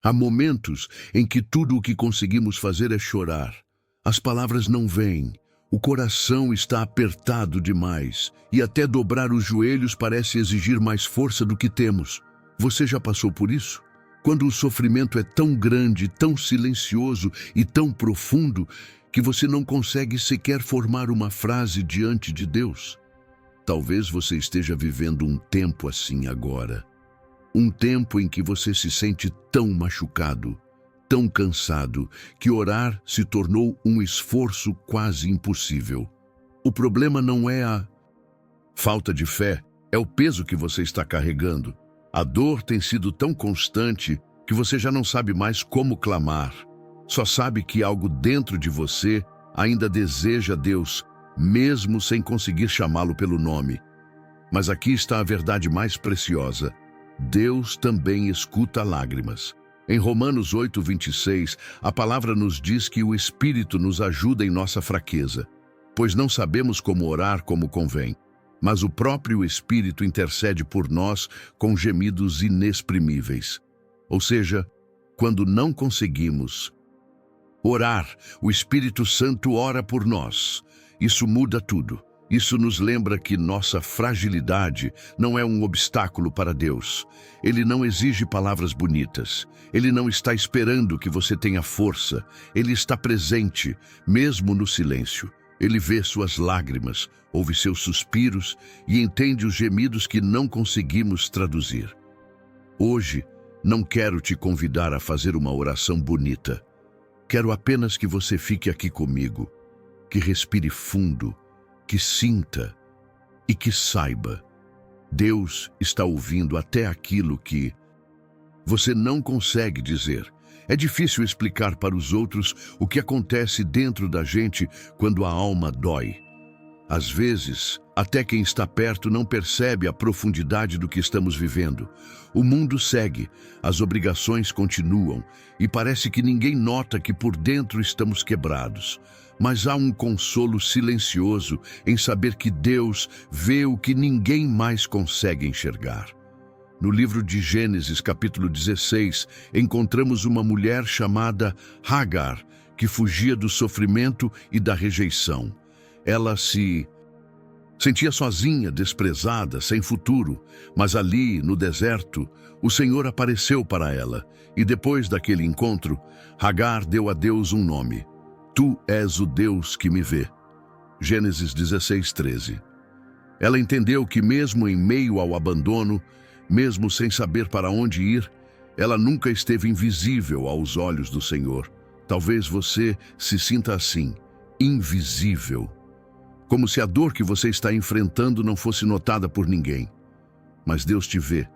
Há momentos em que tudo o que conseguimos fazer é chorar. As palavras não vêm, o coração está apertado demais e até dobrar os joelhos parece exigir mais força do que temos. Você já passou por isso? Quando o sofrimento é tão grande, tão silencioso e tão profundo que você não consegue sequer formar uma frase diante de Deus. Talvez você esteja vivendo um tempo assim agora. Um tempo em que você se sente tão machucado, tão cansado, que orar se tornou um esforço quase impossível. O problema não é a falta de fé, é o peso que você está carregando. A dor tem sido tão constante que você já não sabe mais como clamar. Só sabe que algo dentro de você ainda deseja Deus, mesmo sem conseguir chamá-lo pelo nome. Mas aqui está a verdade mais preciosa. Deus também escuta lágrimas. Em Romanos 8:26, a palavra nos diz que o Espírito nos ajuda em nossa fraqueza, pois não sabemos como orar como convém, mas o próprio Espírito intercede por nós com gemidos inexprimíveis. Ou seja, quando não conseguimos orar, o Espírito Santo ora por nós. Isso muda tudo. Isso nos lembra que nossa fragilidade não é um obstáculo para Deus. Ele não exige palavras bonitas. Ele não está esperando que você tenha força. Ele está presente, mesmo no silêncio. Ele vê suas lágrimas, ouve seus suspiros e entende os gemidos que não conseguimos traduzir. Hoje, não quero te convidar a fazer uma oração bonita. Quero apenas que você fique aqui comigo, que respire fundo, que sinta e que saiba. Deus está ouvindo até aquilo que você não consegue dizer. É difícil explicar para os outros o que acontece dentro da gente quando a alma dói. Às vezes, até quem está perto não percebe a profundidade do que estamos vivendo. O mundo segue, as obrigações continuam e parece que ninguém nota que por dentro estamos quebrados. Mas há um consolo silencioso em saber que Deus vê o que ninguém mais consegue enxergar. No livro de Gênesis, capítulo 16, encontramos uma mulher chamada Hagar, que fugia do sofrimento e da rejeição. Ela se sentia sozinha, desprezada, sem futuro, mas ali, no deserto, o Senhor apareceu para ela, e depois daquele encontro, Hagar deu a Deus um nome. Tu és o Deus que me vê. Gênesis 16:13. Ela entendeu que mesmo em meio ao abandono, mesmo sem saber para onde ir, ela nunca esteve invisível aos olhos do Senhor. Talvez você se sinta assim, invisível, como se a dor que você está enfrentando não fosse notada por ninguém. Mas Deus te vê.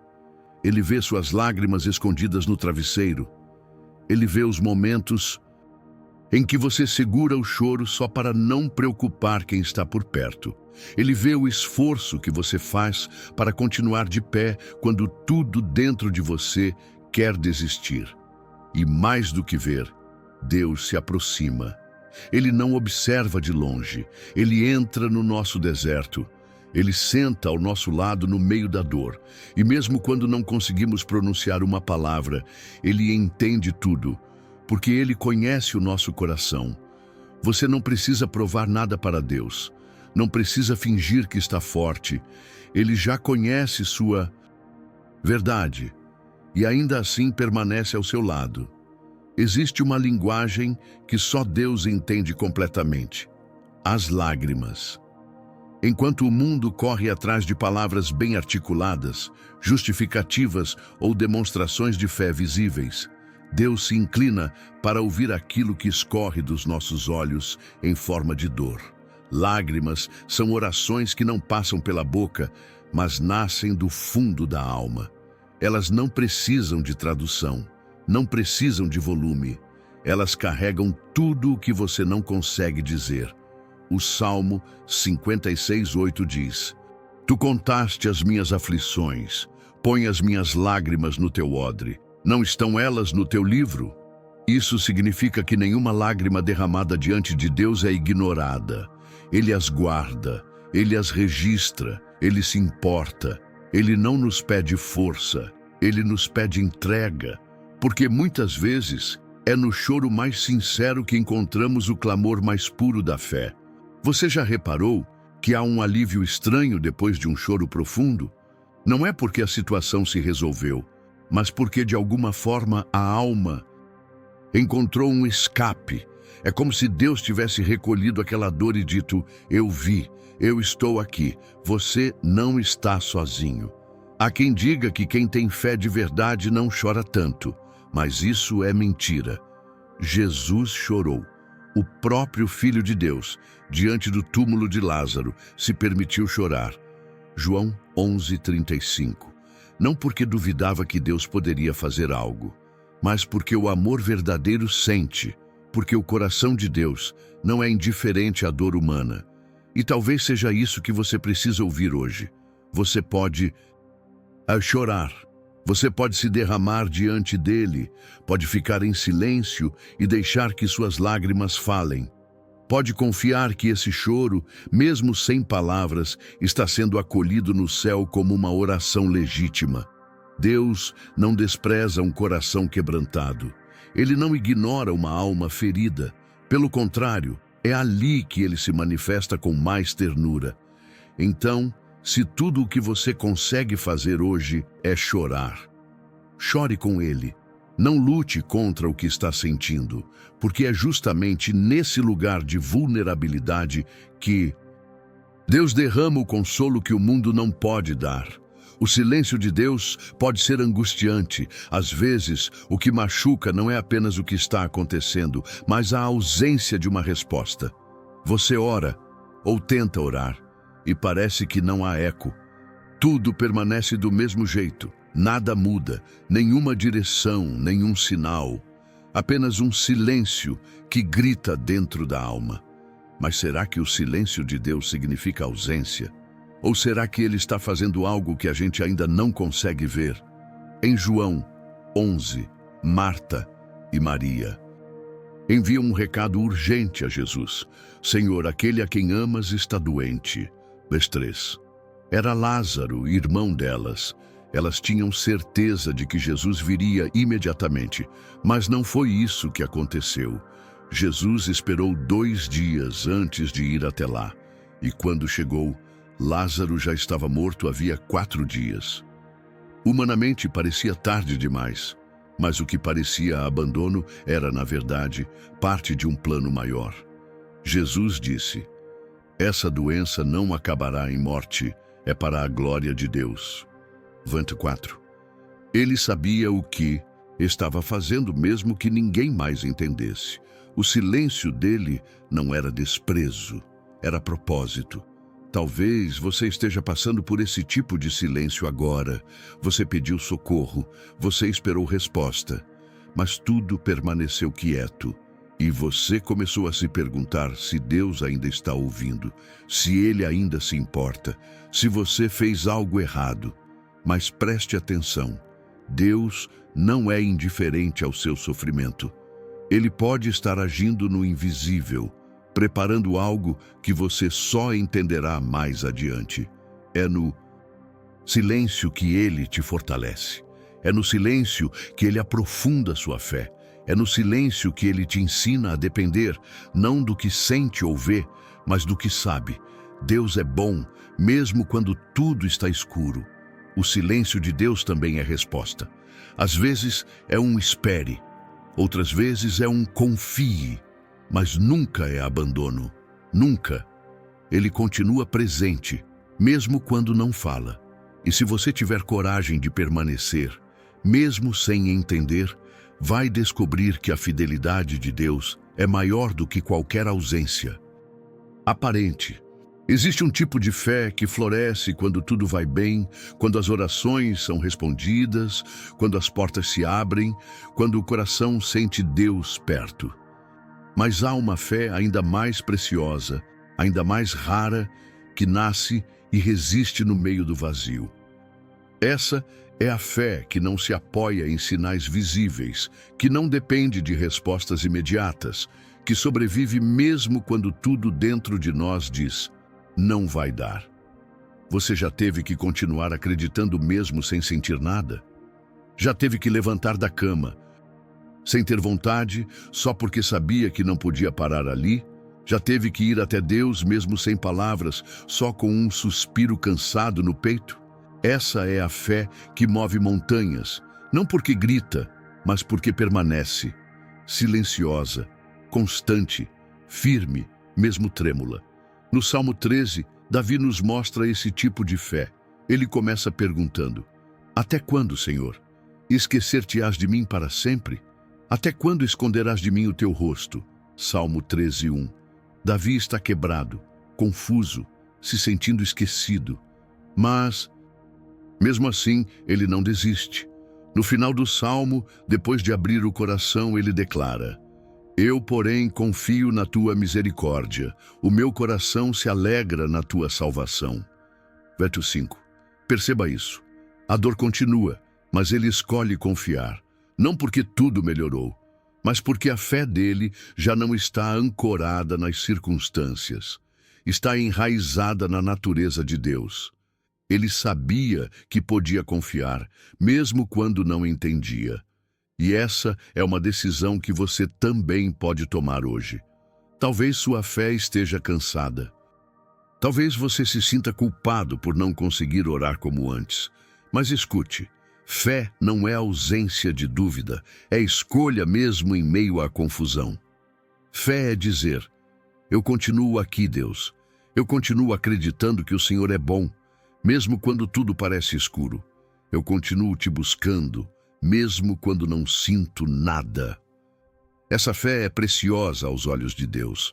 Ele vê suas lágrimas escondidas no travesseiro. Ele vê os momentos em que você segura o choro só para não preocupar quem está por perto. Ele vê o esforço que você faz para continuar de pé quando tudo dentro de você quer desistir. E mais do que ver, Deus se aproxima. Ele não observa de longe, ele entra no nosso deserto. Ele senta ao nosso lado no meio da dor. E mesmo quando não conseguimos pronunciar uma palavra, ele entende tudo, porque ele conhece o nosso coração. Você não precisa provar nada para Deus. Não precisa fingir que está forte. Ele já conhece sua verdade e ainda assim permanece ao seu lado. Existe uma linguagem que só Deus entende completamente: as lágrimas. Enquanto o mundo corre atrás de palavras bem articuladas, justificativas ou demonstrações de fé visíveis, Deus se inclina para ouvir aquilo que escorre dos nossos olhos em forma de dor. Lágrimas são orações que não passam pela boca, mas nascem do fundo da alma. Elas não precisam de tradução, não precisam de volume. Elas carregam tudo o que você não consegue dizer. O Salmo 56:8 diz: Tu contaste as minhas aflições, põe as minhas lágrimas no teu odre. Não estão elas no teu livro? Isso significa que nenhuma lágrima derramada diante de Deus é ignorada. Ele as guarda, ele as registra, ele se importa. Ele não nos pede força, ele nos pede entrega. Porque muitas vezes é no choro mais sincero que encontramos o clamor mais puro da fé. Você já reparou que há um alívio estranho depois de um choro profundo? Não é porque a situação se resolveu, mas porque de alguma forma a alma encontrou um escape. É como se Deus tivesse recolhido aquela dor e dito: eu vi, eu estou aqui, você não está sozinho. Há quem diga que quem tem fé de verdade não chora tanto, mas isso é mentira. Jesus chorou. O próprio Filho de Deus, diante do túmulo de Lázaro, se permitiu chorar. João 11:35. Não porque duvidava que Deus poderia fazer algo, mas porque o amor verdadeiro sente, porque o coração de Deus não é indiferente à dor humana. E talvez seja isso que você precisa ouvir hoje. Você pode chorar. Você pode se derramar diante dele, pode ficar em silêncio e deixar que suas lágrimas falem. Pode confiar que esse choro, mesmo sem palavras, está sendo acolhido no céu como uma oração legítima. Deus não despreza um coração quebrantado. Ele não ignora uma alma ferida. Pelo contrário, é ali que ele se manifesta com mais ternura. Então, se tudo o que você consegue fazer hoje é chorar, chore com ele. Não lute contra o que está sentindo, porque é justamente nesse lugar de vulnerabilidade que Deus derrama o consolo que o mundo não pode dar. O silêncio de Deus pode ser angustiante. Às vezes, o que machuca não é apenas o que está acontecendo, mas a ausência de uma resposta. Você ora, ou tenta orar, e parece que não há eco. Tudo permanece do mesmo jeito. Nada muda, nenhuma direção, nenhum sinal. Apenas um silêncio que grita dentro da alma. Mas será que o silêncio de Deus significa ausência? Ou será que ele está fazendo algo que a gente ainda não consegue ver? Em João 11, Marta e Maria enviam um recado urgente a Jesus. Senhor, aquele a quem amas está doente. Verso 3. Era Lázaro, irmão delas. Elas tinham certeza de que Jesus viria imediatamente, mas não foi isso que aconteceu. Jesus esperou 2 dias antes de ir até lá, e quando chegou, Lázaro já estava morto havia 4 dias. Humanamente parecia tarde demais, mas o que parecia abandono era, na verdade, parte de um plano maior. Jesus disse: essa doença não acabará em morte, é para a glória de Deus. 24. Ele sabia o que estava fazendo mesmo que ninguém mais entendesse. O silêncio dele não era desprezo, era propósito. Talvez você esteja passando por esse tipo de silêncio agora. Você pediu socorro, você esperou resposta, mas tudo permaneceu quieto. E você começou a se perguntar se Deus ainda está ouvindo, se Ele ainda se importa, se você fez algo errado. Mas preste atenção, Deus não é indiferente ao seu sofrimento. Ele pode estar agindo no invisível, preparando algo que você só entenderá mais adiante. É no silêncio que Ele te fortalece. É no silêncio que Ele aprofunda sua fé. É no silêncio que Ele te ensina a depender, não do que sente ou vê, mas do que sabe. Deus é bom, mesmo quando tudo está escuro. O silêncio de Deus também é resposta. Às vezes é um espere, outras vezes é um confie, mas nunca é abandono. Nunca. Ele continua presente, mesmo quando não fala. E se você tiver coragem de permanecer, mesmo sem entender, vai descobrir que a fidelidade de Deus é maior do que qualquer ausência aparente. Existe um tipo de fé que floresce quando tudo vai bem, quando as orações são respondidas, quando as portas se abrem, quando o coração sente Deus perto. Mas há uma fé ainda mais preciosa, ainda mais rara, que nasce e resiste no meio do vazio. Essa é a fé que não se apoia em sinais visíveis, que não depende de respostas imediatas, que sobrevive mesmo quando tudo dentro de nós diz: não vai dar. Você já teve que continuar acreditando mesmo sem sentir nada? Já teve que levantar da cama, sem ter vontade, só porque sabia que não podia parar ali? Já teve que ir até Deus mesmo sem palavras, só com um suspiro cansado no peito? Essa é a fé que move montanhas, não porque grita, mas porque permanece, silenciosa, constante, firme, mesmo trêmula. No Salmo 13, Davi nos mostra esse tipo de fé. Ele começa perguntando: até quando, Senhor? Esquecer-te-ás de mim para sempre? Até quando esconderás de mim o teu rosto? Salmo 13:1. Davi está quebrado, confuso, se sentindo esquecido. Mas, mesmo assim, ele não desiste. No final do salmo, depois de abrir o coração, ele declara: eu, porém, confio na tua misericórdia. O meu coração se alegra na tua salvação. Verso 5. Perceba isso. A dor continua, mas ele escolhe confiar. Não porque tudo melhorou, mas porque a fé dele já não está ancorada nas circunstâncias. Está enraizada na natureza de Deus. Ele sabia que podia confiar, mesmo quando não entendia. E essa é uma decisão que você também pode tomar hoje. Talvez sua fé esteja cansada. Talvez você se sinta culpado por não conseguir orar como antes. Mas escute, fé não é ausência de dúvida, é escolha mesmo em meio à confusão. Fé é dizer: eu continuo aqui, Deus. Eu continuo acreditando que o Senhor é bom, mesmo quando tudo parece escuro. Eu continuo te buscando, mesmo quando não sinto nada. Essa fé é preciosa aos olhos de Deus.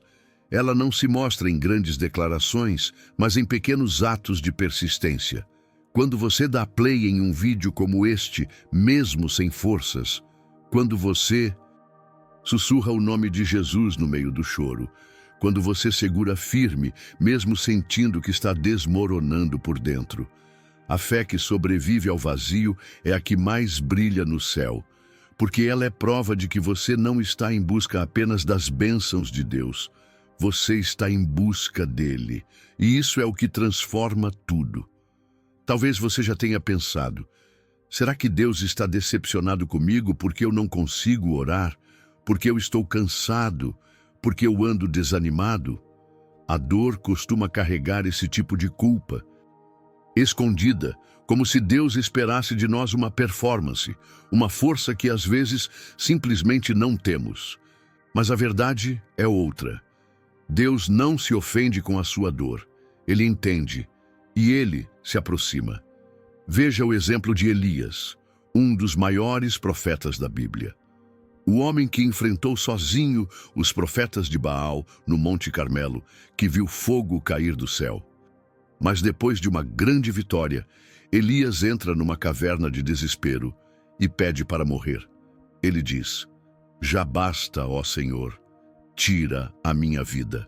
Ela não se mostra em grandes declarações, mas em pequenos atos de persistência. Quando você dá play em um vídeo como este, mesmo sem forças, quando você sussurra o nome de Jesus no meio do choro, quando você segura firme, mesmo sentindo que está desmoronando por dentro. A fé que sobrevive ao vazio é a que mais brilha no céu, porque ela é prova de que você não está em busca apenas das bênçãos de Deus. Você está em busca dele, e isso é o que transforma tudo. Talvez você já tenha pensado: será que Deus está decepcionado comigo porque eu não consigo orar? Porque eu estou cansado? Porque eu ando desanimado? A dor costuma carregar esse tipo de culpa, escondida, como se Deus esperasse de nós uma performance, uma força que às vezes simplesmente não temos. Mas a verdade é outra. Deus não se ofende com a sua dor. Ele entende, e ele se aproxima. Veja o exemplo de Elias, um dos maiores profetas da Bíblia. O homem que enfrentou sozinho os profetas de Baal no Monte Carmelo, que viu fogo cair do céu. Mas depois de uma grande vitória, Elias entra numa caverna de desespero e pede para morrer. Ele diz: já basta, ó Senhor, tira a minha vida.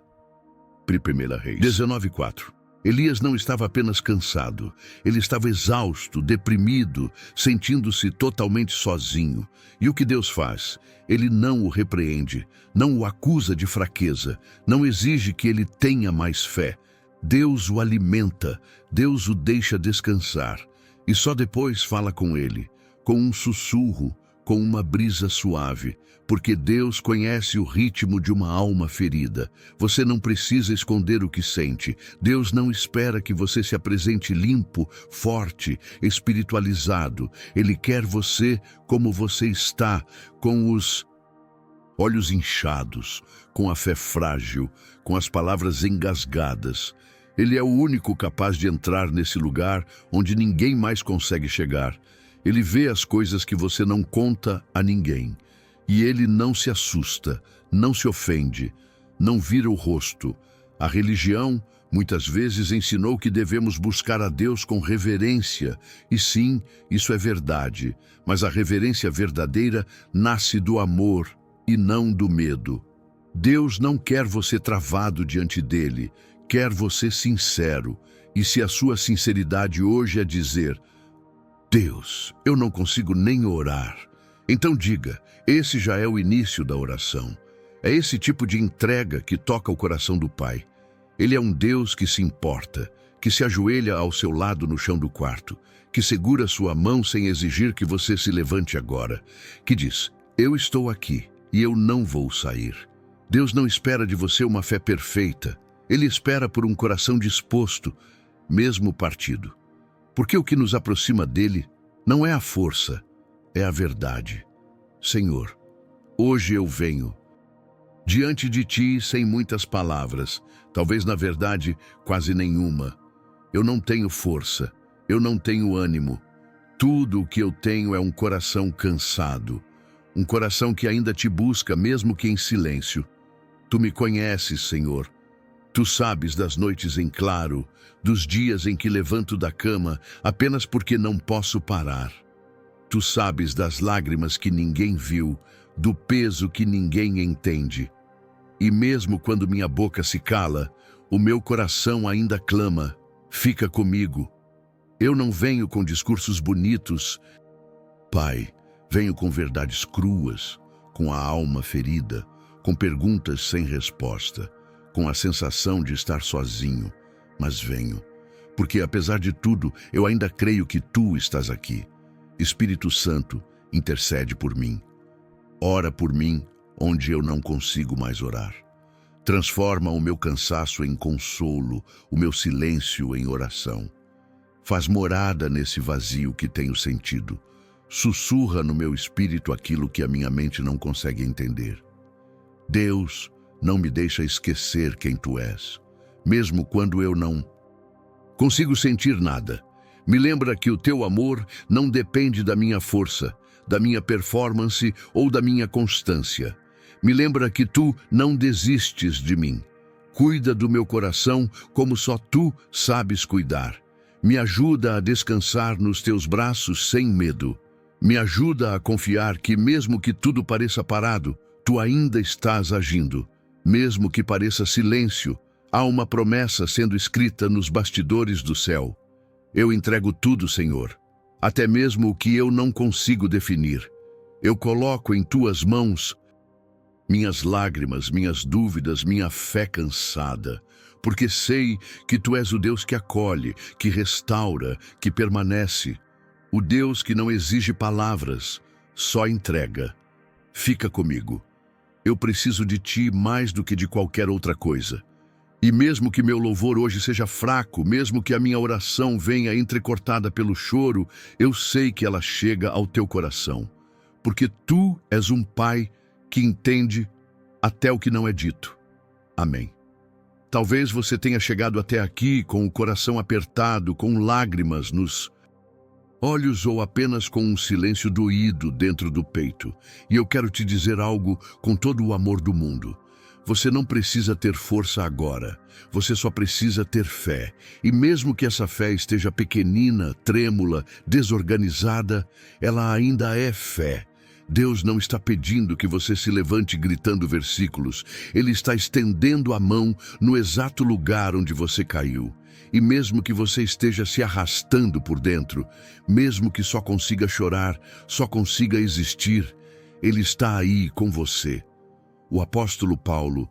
1 Reis 19:4. Elias não estava apenas cansado, ele estava exausto, deprimido, sentindo-se totalmente sozinho. E o que Deus faz? Ele não o repreende, não o acusa de fraqueza, não exige que ele tenha mais fé. Deus o alimenta, Deus o deixa descansar, e só depois fala com ele, com um sussurro, com uma brisa suave, porque Deus conhece o ritmo de uma alma ferida. Você não precisa esconder o que sente. Deus não espera que você se apresente limpo, forte, espiritualizado. Ele quer você como você está, com os olhos inchados, com a fé frágil, com as palavras engasgadas. Ele é o único capaz de entrar nesse lugar onde ninguém mais consegue chegar. Ele vê as coisas que você não conta a ninguém. E ele não se assusta, não se ofende, não vira o rosto. A religião, muitas vezes, ensinou que devemos buscar a Deus com reverência. E sim, isso é verdade. Mas a reverência verdadeira nasce do amor e não do medo. Deus não quer você travado diante dele, quer você sincero. E se a sua sinceridade hoje é dizer: Deus, eu não consigo nem orar, então diga, esse já é o início da oração. É esse tipo de entrega que toca o coração do Pai. Ele é um Deus que se importa, que se ajoelha ao seu lado no chão do quarto, que segura sua mão sem exigir que você se levante agora, que diz: Eu estou aqui e eu não vou sair. Deus não espera de você uma fé perfeita. Ele espera por um coração disposto, mesmo partido. Porque o que nos aproxima dele não é a força, é a verdade. Senhor, hoje eu venho diante de ti sem muitas palavras, talvez na verdade quase nenhuma. Eu não tenho força, eu não tenho ânimo. Tudo o que eu tenho é um coração cansado, um coração que ainda te busca, mesmo que em silêncio. Tu me conheces, Senhor. Tu sabes das noites em claro, dos dias em que levanto da cama apenas porque não posso parar. Tu sabes das lágrimas que ninguém viu, do peso que ninguém entende. E mesmo quando minha boca se cala, o meu coração ainda clama: fica comigo. Eu não venho com discursos bonitos, Pai. Venho com verdades cruas, com a alma ferida, com perguntas sem resposta, com a sensação de estar sozinho. Mas venho, porque apesar de tudo, eu ainda creio que Tu estás aqui. Espírito Santo, intercede por mim. Ora por mim onde eu não consigo mais orar. Transforma o meu cansaço em consolo, o meu silêncio em oração. Faz morada nesse vazio que tenho sentido. Sussurra no meu espírito aquilo que a minha mente não consegue entender. Deus, não me deixa esquecer quem Tu és, mesmo quando eu não consigo sentir nada. Me lembra que o Teu amor não depende da minha força, da minha performance ou da minha constância. Me lembra que Tu não desistes de mim. Cuida do meu coração como só Tu sabes cuidar. Me ajuda a descansar nos Teus braços sem medo. Me ajuda a confiar que mesmo que tudo pareça parado, Tu ainda estás agindo. Mesmo que pareça silêncio, há uma promessa sendo escrita nos bastidores do céu. Eu entrego tudo, Senhor, até mesmo o que eu não consigo definir. Eu coloco em Tuas mãos minhas lágrimas, minhas dúvidas, minha fé cansada, porque sei que Tu és o Deus que acolhe, que restaura, que permanece. O Deus que não exige palavras, só entrega. Fica comigo. Eu preciso de Ti mais do que de qualquer outra coisa. E mesmo que meu louvor hoje seja fraco, mesmo que a minha oração venha entrecortada pelo choro, eu sei que ela chega ao Teu coração. Porque Tu és um Pai que entende até o que não é dito. Amém. Talvez você tenha chegado até aqui com o coração apertado, com lágrimas nos olhos ou apenas com um silêncio doído dentro do peito. E eu quero te dizer algo com todo o amor do mundo. Você não precisa ter força agora. Você só precisa ter fé. E mesmo que essa fé esteja pequenina, trêmula, desorganizada, ela ainda é fé. Deus não está pedindo que você se levante gritando versículos. Ele está estendendo a mão no exato lugar onde você caiu. E mesmo que você esteja se arrastando por dentro, mesmo que só consiga chorar, só consiga existir, Ele está aí com você. O apóstolo Paulo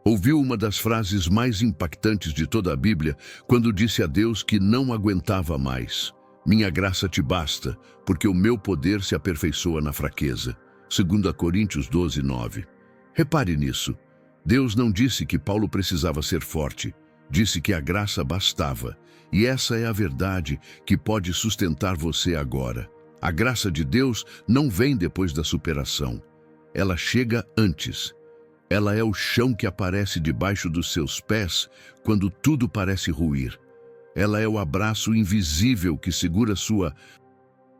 ouviu uma das frases mais impactantes de toda a Bíblia quando disse a Deus que não aguentava mais. Minha graça te basta, porque o meu poder se aperfeiçoa na fraqueza. 2 Coríntios 12, 9. Repare nisso. Deus não disse que Paulo precisava ser forte. Disse que a graça bastava. E essa é a verdade que pode sustentar você agora. A graça de Deus não vem depois da superação. Ela chega antes. Ela é o chão que aparece debaixo dos seus pés quando tudo parece ruir. Ela é o abraço invisível que segura sua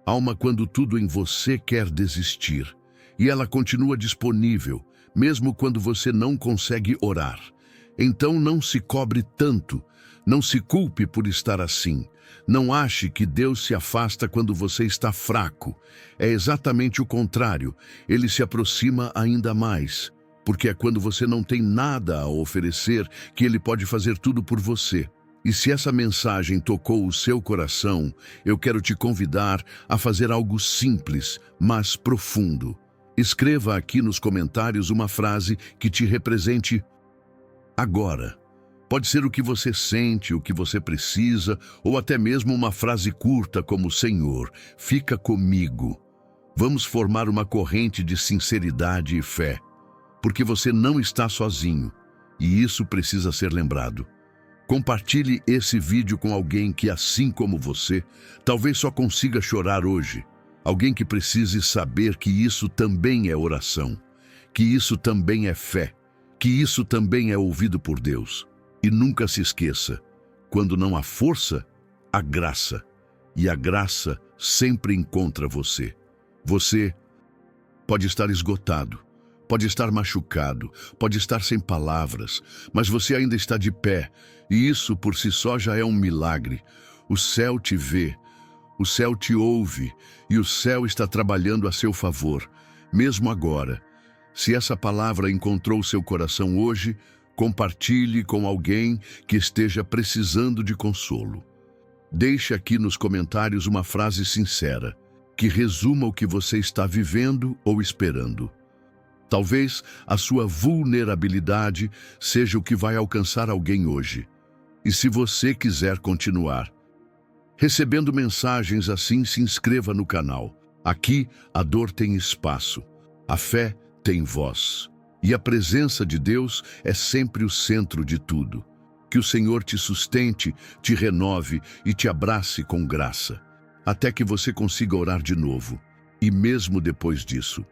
alma quando tudo em você quer desistir. E ela continua disponível, mesmo quando você não consegue orar. Então não se cobre tanto, não se culpe por estar assim. Não ache que Deus se afasta quando você está fraco. É exatamente o contrário, Ele se aproxima ainda mais, porque é quando você não tem nada a oferecer que Ele pode fazer tudo por você. E se essa mensagem tocou o seu coração, eu quero te convidar a fazer algo simples, mas profundo. Escreva aqui nos comentários uma frase que te represente agora. Pode ser o que você sente, o que você precisa, ou até mesmo uma frase curta como: Senhor, fica comigo. Vamos formar uma corrente de sinceridade e fé, porque você não está sozinho, e isso precisa ser lembrado. Compartilhe esse vídeo com alguém que, assim como você, talvez só consiga chorar hoje. Alguém que precise saber que isso também é oração, que isso também é fé, que isso também é ouvido por Deus. E nunca se esqueça, quando não há força, há graça. E a graça sempre encontra você. Você pode estar esgotado, pode estar machucado, pode estar sem palavras, mas você ainda está de pé, e isso por si só já é um milagre. O céu te vê, o céu te ouve, e o céu está trabalhando a seu favor, mesmo agora. Se essa palavra encontrou seu coração hoje, compartilhe com alguém que esteja precisando de consolo. Deixe aqui nos comentários uma frase sincera, que resuma o que você está vivendo ou esperando. Talvez a sua vulnerabilidade seja o que vai alcançar alguém hoje. E se você quiser continuar recebendo mensagens assim, se inscreva no canal. Aqui a dor tem espaço, a fé tem voz. E a presença de Deus é sempre o centro de tudo. Que o Senhor te sustente, te renove e te abrace com graça, até que você consiga orar de novo. E mesmo depois disso,